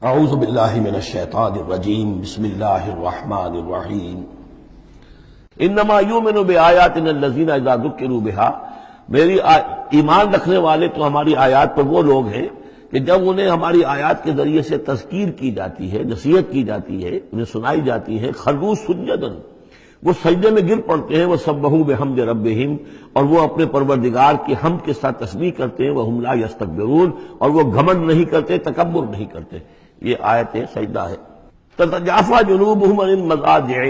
اعوذ باللہ من الشیطان الرجیم بسم اللہ الرحمن الرحیم انما یؤمن بآیاتنا الذین اذا ذکروا بها میری ایمان رکھنے والے تو ہماری آیات پر وہ لوگ ہیں کہ جب انہیں ہماری آیات کے ذریعے سے تذکیر کی جاتی ہے، نصیحت کی جاتی ہے، انہیں سنائی جاتی ہے، خروا سجدا، وہ سجدے میں گر پڑتے ہیں، وہ سبحوا بحمد ربہم، اور وہ اپنے پروردگار کی حمد کے ساتھ تسبیح کرتے ہیں، وہم لا یستکبرون، اور وہ گھمنڈ نہیں کرتے، تکبر نہیں کرتے۔ یہ آیت سجدہ ہے۔ تتجافی جنوبہم عن المضاجع،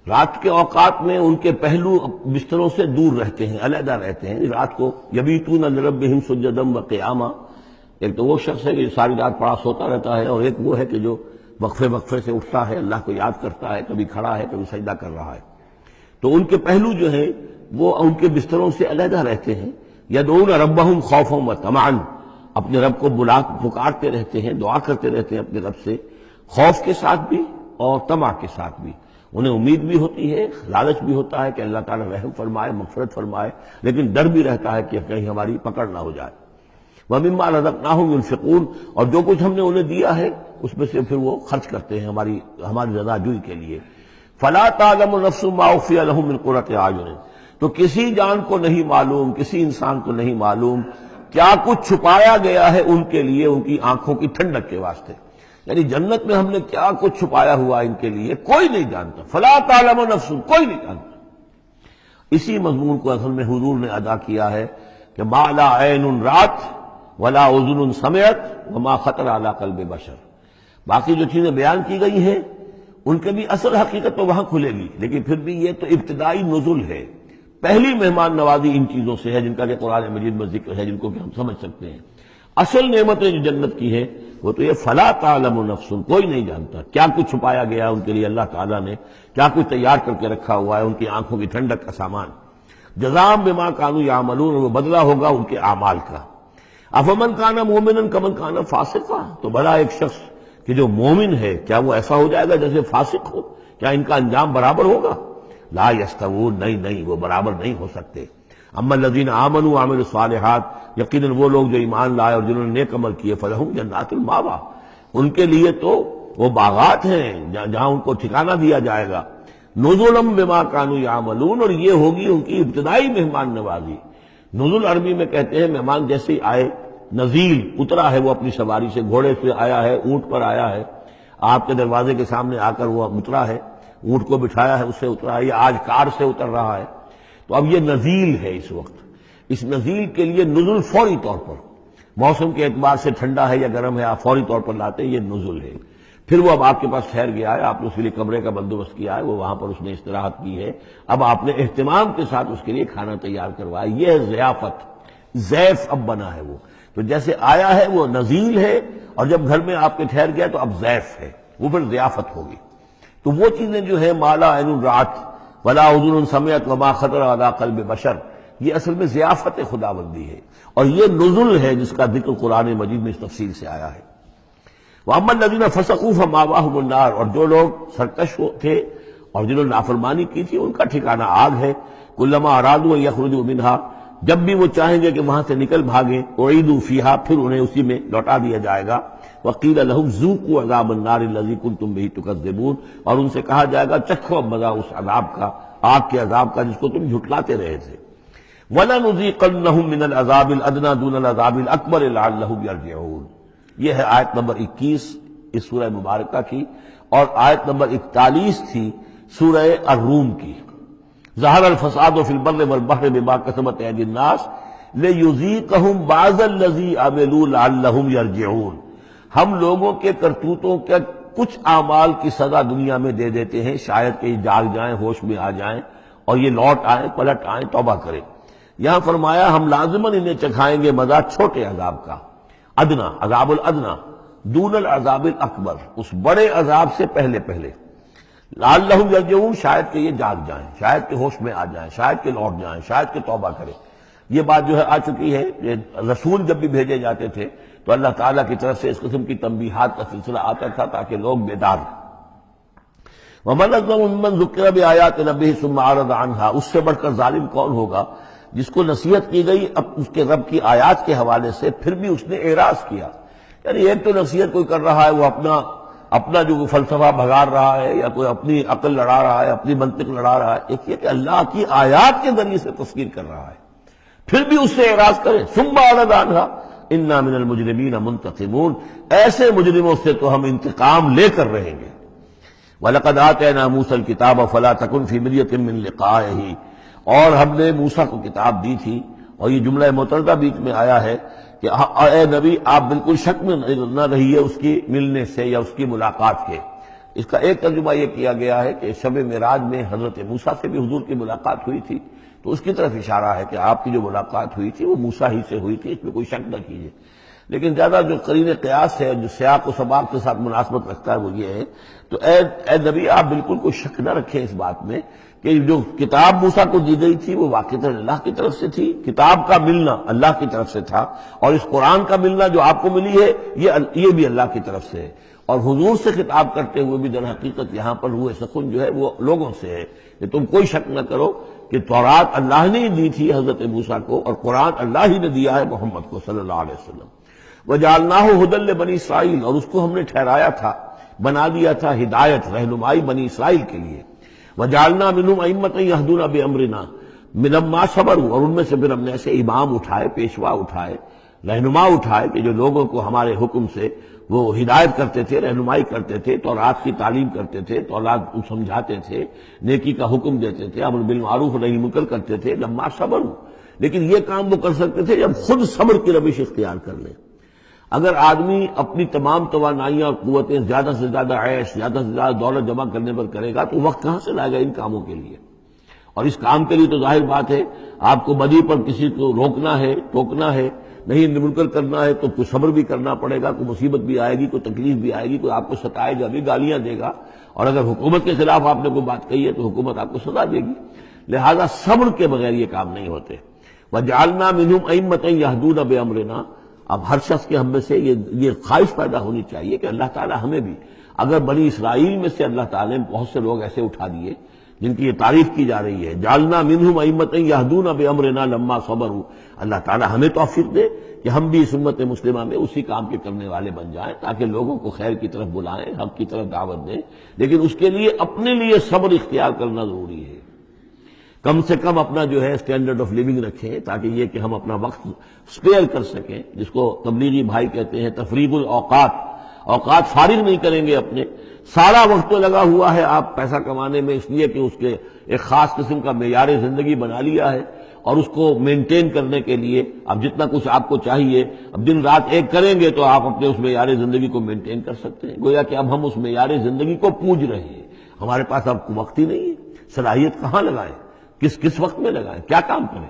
رات کے اوقات میں ان کے پہلو بستروں سے دور رہتے ہیں، علیحدہ رہتے ہیں رات کو۔ یبیتون لربہم سجدا وقیاما، ایک تو وہ شخص ہے کہ ساری رات پڑا سوتا رہتا ہے، اور ایک وہ ہے کہ جو وقفے وقفے سے اٹھتا ہے، اللہ کو یاد کرتا ہے، کبھی کھڑا ہے کبھی سجدہ کر رہا ہے۔ تو ان کے پہلو جو ہیں وہ ان کے بستروں سے علیحدہ رہتے ہیں۔ یدعون ربہم خوفا وطمعا، اپنے رب کو پکارتے رہتے ہیں، دعا کرتے رہتے ہیں اپنے رب سے، خوف کے ساتھ بھی اور طمع کے ساتھ بھی۔ انہیں امید بھی ہوتی ہے، لالچ بھی ہوتا ہے کہ اللہ تعالیٰ رحم فرمائے، مغفرت فرمائے، لیکن ڈر بھی رہتا ہے کہ کہیں ہماری پکڑ نہ ہو جائے۔ وَمِمَّا رَزَقْنَاهُمْ يُنْفِقُونَ، اور جو کچھ ہم نے انہیں دیا ہے اس میں سے پھر وہ خرچ کرتے ہیں ہماری رضا جوئی کے لیے۔ فَلَا تَعْلَمُ نَفْسٌ مَّا أُخْفِيَ لَهُم مِّن قُرَّةِ أَعْيُنٍ، تو کسی جان کو نہیں معلوم، کسی انسان کو نہیں معلوم کیا کچھ چھپایا گیا ہے ان کے لیے ان کی آنکھوں کی ٹھنڈک کے واسطے، یعنی جنت میں ہم نے کیا کچھ چھپایا ہوا ان کے لیے کوئی نہیں جانتا۔ فَلَا تَعْلَمُ نَفْسٌ، کوئی نہیں جانتا۔ اسی مضمون کو اصل میں حضور نے ادا کیا ہے کہ مَا لَا عَيْنٌ رَأَتْ وَلَا أُذُنٌ سَمِعَتْ وَمَا خَطَرَ عَلَىٰ قَلْبِ بَشَرٍ، باقی جو چیزیں بیان کی گئی ہیں ان کے بھی اصل حقیقت تو وہاں کھلے گی، لیکن پھر بھی یہ تو ابتدائی نزول ہے، پہلی مہمان نوازی ان چیزوں سے ہے جن کا کہ قرآن مجید میں ذکر ہے، جن کو کہ ہم سمجھ سکتے ہیں۔ اصل نعمتیں جو جنت کی ہے وہ تو یہ فلا تعلم نفس، کوئی نہیں جانتا کیا کچھ چھپایا گیا ان کے لیے اللہ تعالیٰ نے، کیا کچھ تیار کر کے رکھا ہوا ہے ان کی آنکھوں کی ٹھنڈک کا سامان۔ جزاء بما كانوا يعملون، وہ بدلہ ہوگا ان کے اعمال کا۔ افمن کان مومنا کمن کان فاسقا، تو بڑا ایک شخص کہ جو مومن ہے کیا وہ ایسا ہو جائے گا جیسے فاسق ہو؟ کیا ان کا انجام برابر ہوگا؟ لا یستوون، نہیں وہ برابر نہیں ہو سکتے۔ اما الذین آمنوا وعملوا الصالحات، یقیناً وہ لوگ جو ایمان لائے اور جنہوں نے نیک عمل کیے، فلہم جنات المأویٰ، ان کے لیے تو وہ باغات ہیں جہاں ان کو ٹھکانہ دیا جائے گا۔ نزلا بما كانوا يعملون، اور یہ ہوگی ان کی ابتدائی مہمان نوازی۔ نزول عربی میں کہتے ہیں مہمان جیسے آئے، نزیل اترا ہے وہ اپنی سواری سے، گھوڑے سے آیا ہے، اونٹ پر آیا ہے، آپ کے دروازے کے سامنے آ کر وہ اترا ہے، اونٹ کو بٹھایا ہے اس سے اترا ہے، یا آج کار سے اتر رہا ہے۔ تو اب یہ نزیل ہے اس وقت، اس نزیل کے لیے نزول فوری طور پر، موسم کے اعتبار سے ٹھنڈا ہے یا گرم ہے، آپ فوری طور پر لاتے ہیں، یہ نزول ہے۔ پھر وہ اب آپ کے پاس ٹھہر گیا ہے، آپ نے اس کے لیے کمرے کا بندوبست کیا ہے، وہ وہاں پر اس نے استراحت کی ہے، اب آپ نے اہتمام کے ساتھ اس کے لیے کھانا تیار کروایا، یہ ہے ضیافت، ضیف اب بنا ہے وہ۔ تو جیسے آیا ہے وہ نزیل ہے، اور جب گھر میں آپ کے ٹھہر گیا تو اب ضیف ہے، وہ پھر ضیافت ہوگی۔ تو وہ چیزیں جو ہے ما لا عین رأت ولا اذن سمعت وما خطر علی قلب بشر، یہ اصل میں ضیافت خداوندی ہے، اور یہ نزول ہے جس کا ذکر قرآن مجید میں اس تفصیل سے آیا ہے۔ وَأَمَّا الَّذِينَ فَسَقُوا فَمَأْوَاهُمُ النَّارُ، اور جو لوگ سرکش تھے اور جنہوں نے نافرمانی کی تھی ان کا ٹھکانہ آگ ہے۔ كُلَّمَا أَرَادُوا أَن يَخْرُجُوا مِنْهَا، جب بھی وہ چاہیں گے کہ وہاں سے نکل بھاگیں، اُعِیدُوا فِیہا، پھر انہیں اسی میں لوٹا دیا جائے گا۔ وَقِیلَ لَهُمْ ذُوقُوا عَذَابَ النَّارِ الَّذِی کُنتُم بِهِ تُکذِّبُونَ، اور ان سے کہا جائے گا چکھو مزہ اس عذاب کا، آگ کے عذاب کا جس کو تم جھٹلاتے رہے تھے۔ وَلَنُذِيقَنَّهُم مِّنَ الْعَذَابِ الْأَدْنَىٰ دُونَ الْعَذَابِ الْأَكْبَرِ لَعَلَّهُمْ يَرْجِعُونَ، یہ ہے آیت نمبر 21 اس سورہ مبارکہ کی، اور آیت نمبر 41 تھی سورہ الروم کی۔ ظہر الفساد فی البر والبحر بما کسبت ایدی الناس لیذیقہم بعض الذی عملوا لعلہم یرجعون، ہم لوگوں کے کرتوتوں کے کچھ اعمال کی سزا دنیا میں دے دیتے ہیں، شاید کہ یہ جاگ جائیں، ہوش میں آ جائیں اور یہ لوٹ آئیں، پلٹ آئیں، توبہ کریں۔ یہاں فرمایا ہم لازماً انہیں چکھائیں گے مزہ چھوٹے عذاب کا، ادنا، عذاب الادنا، دون العذاب الاکبر، اس بڑے عذاب سے پہلے لعلہم یرجعون، شاید کہ یہ جاگ جائیں، شاید کہ ہوش میں آ جائیں، شاید کہ لوٹ جائیں، شاید کہ توبہ کریں۔ یہ بات جو ہے آ چکی ہے کہ رسول جب بھی بھیجے جاتے تھے تو اللہ تعالیٰ کی طرف سے اس قسم کی تنبیہات کا سلسلہ آتا تھا تاکہ لوگ بیدار ہوں۔ وَمَنْ أَظْلَمُ مِمَّنْ ذُكِّرَ بِآيَاتِ رَبِّهِ ثُمَّ أَعْرَضَ عَنْهَا، اس سے بڑھ کر ظالم کون ہوگا جس کو نصیحت کی گئی اب اس کے رب کی آیات کے حوالے سے پھر بھی اس نے اعراض کیا۔ یعنی ایک تو نصیحت کوئی کر رہا ہے وہ اپنا جو فلسفہ بھگار رہا ہے یا کوئی اپنی عقل لڑا رہا ہے، اپنی منطق لڑا رہا ہے، ایک یہ کہ اللہ کی آیات کے ذریعے سے تذکیر کر رہا ہے، پھر بھی اس سے اعراض کرے ثم اعرض عنھا انا من المجرمین منتقمون، ایسے مجرموں سے تو ہم انتقام لے کر رہیں گے۔ وَلَقَدْ آتَيْنَا مُوسَى الْكِتَابَ فَلَا تَكُنْ فِي مِرْيَةٍ مِّن لِقَائِهِ، اور ہم نے موسیٰ کو کتاب دی تھی، اور یہ جملہ متردہ بیچ میں آیا ہے کہ اے نبی آپ بالکل شک میں نہ رہیے اس کی ملنے سے یا اس کی ملاقات کے۔ اس کا ایک ترجمہ یہ کیا گیا ہے کہ شب معراج میں حضرت موسیٰ سے بھی حضور کی ملاقات ہوئی تھی، تو اس کی طرف اشارہ ہے کہ آپ کی جو ملاقات ہوئی تھی وہ موسیٰ ہی سے ہوئی تھی، اس میں کوئی شک نہ کیجیے۔ لیکن زیادہ جو قرین قیاس ہے، جو سیاق و سباق کے ساتھ مناسبت رکھتا ہے، وہ یہ ہے تو اے نبی آپ بالکل کوئی شک نہ رکھیں اس بات میں کہ جو کتاب موسیٰ کو دی گئی تھی وہ واقعتاً اللہ کی طرف سے تھی، کتاب کا ملنا اللہ کی طرف سے تھا، اور اس قرآن کا ملنا جو آپ کو ملی ہے یہ بھی اللہ کی طرف سے ہے، اور حضور سے خطاب کرتے ہوئے بھی در حقیقت یہاں پر ہوئے سخن جو ہے وہ لوگوں سے ہے کہ تم کوئی شک نہ کرو کہ تورات اللہ نے دی تھی حضرت موسیٰ کو، اور قرآن اللہ ہی نے دیا ہے محمد کو صلی اللہ علیہ وسلم۔ وَجَعَلْنَاهُ هُدًى لِّبَنِي اسرائیل، اور اس کو ہم نے ٹھہرایا تھا، بنا دیا تھا ہدایت، رہنمائی بنی اسرائیل کے لیے۔ وَجَعَلْنَا مِنْهُمْ أَئِمَّةً يَهْدُونَ بِأَمْرِنَا لَمَّا صَبَرُوا، اور ان میں سے پھر ہم نے ایسے امام اٹھائے، پیشوا اٹھائے، رہنما اٹھائے کہ جو لوگوں کو ہمارے حکم سے وہ ہدایت کرتے تھے، رہنمائی کرتے تھے، تورات کی تعلیم کرتے تھے، تورات سمجھاتے تھے، نیکی کا حکم دیتے تھے، امر بالمعروف نہی منکر کرتے تھے، لما صبروا۔ لیکن یہ کام وہ کر سکتے تھے جب خود صبر کی روش اختیار کر لیں۔ اگر آدمی اپنی تمام توانائیاں اور قوتیں زیادہ سے زیادہ عیش، زیادہ سے زیادہ دولت جمع کرنے پر کرے گا تو وقت کہاں سے لائے گا ان کاموں کے لیے؟ اور اس کام کے لیے تو ظاہر بات ہے آپ کو بدی پر کسی کو روکنا ہے، ٹوکنا ہے، نہیں منکر کرنا ہے تو کچھ صبر بھی کرنا پڑے گا، کوئی مصیبت بھی آئے گی، کوئی تکلیف بھی آئے گی، کوئی آپ کو ستائے گا بھی، گالیاں دے گا، اور اگر حکومت کے خلاف آپ نے کوئی بات کہی ہے تو حکومت آپ کو سزا دے گی۔ لہذا صبر کے بغیر یہ کام نہیں ہوتے۔ وَجَعَلْنَا مِنْهُمْ أَئِمَّةً يَهْدُونَ بِأَمْرِنَا، اب ہر شخص کے ہم میں سے یہ خواہش پیدا ہونی چاہیے کہ اللہ تعالیٰ ہمیں بھی، اگر بنی اسرائیل میں سے اللہ تعالیٰ نے بہت سے لوگ ایسے اٹھا دیے جن کی یہ تعریف کی جا رہی ہے، جعلنا منہم ائمۃ یہدون بامرنا لما صبروا، اللہ تعالیٰ ہمیں توفیق دے کہ ہم بھی اس امت مسلمہ میں اسی کام کے کرنے والے بن جائیں، تاکہ لوگوں کو خیر کی طرف بلائیں، حق کی طرف دعوت دیں، لیکن اس کے لیے اپنے لیے صبر اختیار کرنا ضروری ہے۔ کم سے کم اپنا جو ہے اسٹینڈرڈ آف لیونگ رکھیں، تاکہ یہ کہ ہم اپنا وقت اسپیئر کر سکیں، جس کو تبلیغی بھائی کہتے ہیں تفریغ الاوقات، اوقات فارغ نہیں کریں گے اپنے، سارا وقت تو لگا ہوا ہے آپ پیسہ کمانے میں، اس لیے کہ اس کے ایک خاص قسم کا معیار زندگی بنا لیا ہے، اور اس کو مینٹین کرنے کے لیے اب جتنا کچھ آپ کو چاہیے اب دن رات ایک کریں گے تو آپ اپنے اس معیار زندگی کو مینٹین کر سکتے ہیں۔ گویا کہ اب ہم اس معیار زندگی کو پوج رہے ہیں، ہمارے پاس اب وقت ہی نہیں ہے، صلاحیت کہاں لگائیں، کس وقت میں لگائیں، کیا کام کریں۔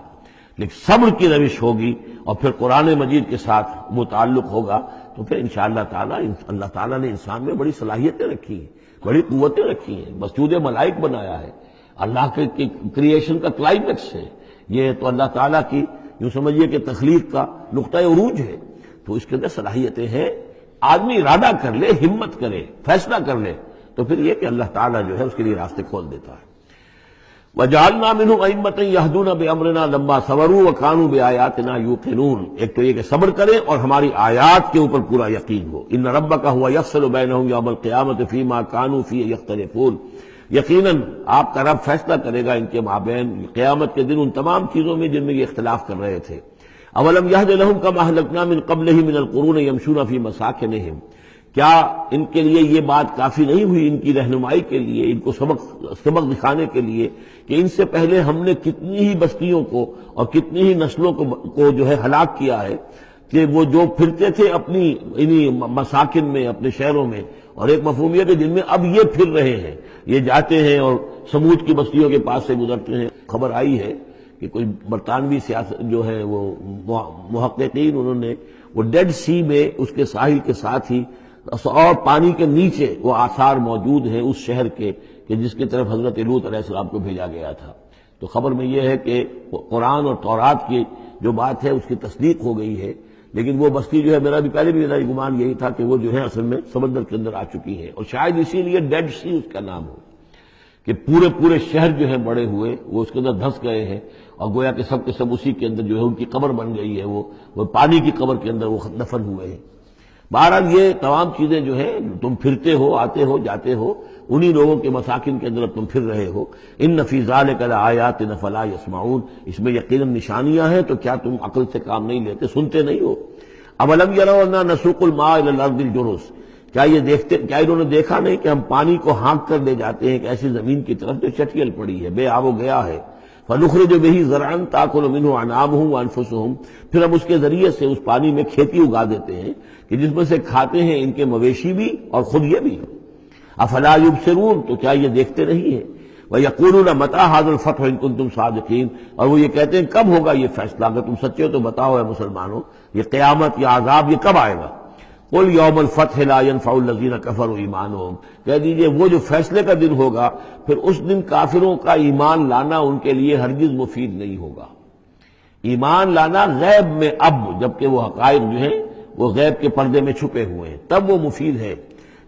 لیکن صبر کی روش ہوگی اور پھر قرآن مجید کے ساتھ وہ تعلق ہوگا تو پھر انشاءاللہ تعالیٰ اللہ تعالیٰ نے انسان میں بڑی صلاحیتیں رکھی ہیں، بڑی قوتیں رکھی ہیں، مسجود ملائک بنایا ہے، اللہ کے کریشن کا کلائمیکس ہے یہ، تو اللہ تعالیٰ کی یوں سمجھیے کہ تخلیق کا نقطہ عروج ہے، تو اس کے اندر صلاحیتیں ہیں۔ آدمی ارادہ کر لے، ہمت کرے، فیصلہ کر لے تو پھر یہ کہ اللہ تعالیٰ جو ہے اس کے لیے راستے کھول دیتا ہے۔ وَجَعَلْنَا مِنْهُمْ أَئِمَّةً يَهْدُونَ بِأَمْرِنَا لَمَّا صَبَرُوا وَكَانُوا بِآيَاتِنَا يُوقِنُونَ، ایک تو یہ کہ صبر کریں اور ہماری آیات کے اوپر پورا یقین ہو۔ إِنَّ رَبَّكَ هُوَ يَفْصِلُ بَيْنَهُمْ يَوْمَ الْقِيَامَةِ فِيمَا كَانُوا فِيهِ يَخْتَلِفُونَ، یقیناً آپ کا رب فیصلہ کرے گا ان کے مابین قیامت کے دن ان تمام چیزوں میں جن میں یہ اختلاف کر رہے تھے۔ أَوَلَمْ يَهْدِ لَهُمْ كَمَا أَهْلَكْنَا مِنْ قَبْلِهِمْ مِنَ الْقُرُونِ يَمْشُونَ فِي مَسَاكِنِهِمْ، کیا ان کے لیے یہ بات کافی نہیں ہوئی ان کی رہنمائی کے لیے، ان کو سبق دکھانے کے لیے کہ ان سے پہلے ہم نے کتنی ہی بستیوں کو اور کتنی ہی نسلوں کو جو ہے ہلاک کیا ہے، کہ وہ جو پھرتے تھے اپنی انہی مساکن میں، اپنے شہروں میں، اور ایک مفہوم یہ کہ جن میں اب یہ پھر رہے ہیں، یہ جاتے ہیں اور سمود کی بستیوں کے پاس سے گزرتے ہیں۔ خبر آئی ہے کہ کوئی برطانوی سیاست جو ہے وہ محققین، انہوں نے وہ ڈیڈ سی میں اس کے ساحل کے ساتھ ہی اور پانی کے نیچے وہ آثار موجود ہیں اس شہر کے کہ جس کی طرف حضرت لوط علیہ السلام کو بھیجا گیا تھا۔ تو خبر میں یہ ہے کہ قرآن اور تورات کی جو بات ہے اس کی تصدیق ہو گئی ہے، لیکن وہ بستی جو ہے میرا بھی پہلے بھی میرا گمان یہی تھا کہ وہ جو ہے اصل میں سمندر کے اندر آ چکی ہے، اور شاید اسی لیے ڈیڈ سی اس کا نام ہو کہ پورے شہر جو ہے بڑے ہوئے وہ اس کے اندر دھنس گئے ہیں، اور گویا کہ سب کے سب اسی کے اندر جو ہے ان کی قبر بن گئی ہے، وہ پانی کی قبر کے اندر وہ دفن ہوئے ہیں۔ بہرحال یہ تمام چیزیں جو ہے تم پھرتے ہو، آتے ہو، جاتے ہو، انہی لوگوں کے مساکن کے اندر تم پھر رہے ہو. ان فی ذلک لآیات فلا یسمعون، اس میں یقیناً نشانیاں ہیں، تو کیا تم عقل سے کام نہیں لیتے، سنتے نہیں ہو؟ اولم یروا انا نسوق الماء الى الارض الجرز، کیا انہوں نے دیکھا نہیں کہ ہم پانی کو ہانک کر لے جاتے ہیں ایک ایسی زمین کی طرف جو چٹیل پڑی ہے، بے آب و گیا ہے. فنخرج به زرعا تاكل منه انعامهم وانفسهم، پھر ہم اس کے ذریعے سے اس پانی میں کھیتی اگا دیتے ہیں کہ جس میں سے کھاتے ہیں ان کے مویشی بھی اور خود یہ بھی. افلا یبصرون، تو کیا یہ دیکھتے نہیں ہیں؟ وَيَقُولُونَ مَتَىٰ هَٰذَا الْفَتْحُ إِن كُنتُمْ صَادِقِينَ، اور وہ یہ کہتے ہیں کب ہوگا یہ فیصلہ، اگر تم سچے ہو تو بتاؤ اے مسلمانوں، یہ قیامت یا عذاب یہ کب آئے گا؟ قُلْ يَوْمَ الْفَتْحِ لَا يَنفَعُ الَّذِينَ كَفَرُوا إِيمَانُهُم، کہہ دیجئے وہ جو فیصلے کا دن ہوگا پھر اس دن کافروں کا ایمان لانا ان کے لیے ہرگز مفید نہیں ہوگا. ایمان لانا غیب میں اب، جبکہ وہ حقائق جو ہیں وہ غیب کے پردے میں چھپے ہوئے ہیں، تب وہ مفید ہے.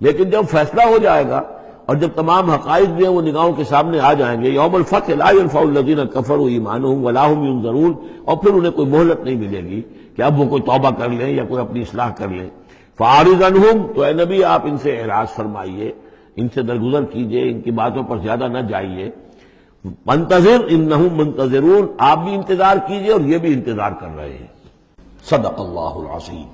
لیکن جب فیصلہ ہو جائے گا اور جب تمام حقائق جو ہیں وہ نگاہوں کے سامنے آ جائیں گے، یوم الفتح لا ينفع الذین کفروا ایمانہم ولا هم ينظرون، اور پھر انہیں کوئی مہلت نہیں ملے گی کہ اب وہ کوئی توبہ کر لیں یا کوئی اپنی اصلاح کر لیں. فاعرض عنہم، تو اے نبی آپ ان سے اعراض فرمائیے، ان سے درگزر کیجئے، ان کی باتوں پر زیادہ نہ جائیے. منتظر انہم منتظرون، آپ بھی انتظار کیجئے اور یہ بھی انتظار کر رہے ہیں. صدق اللہ العظیم.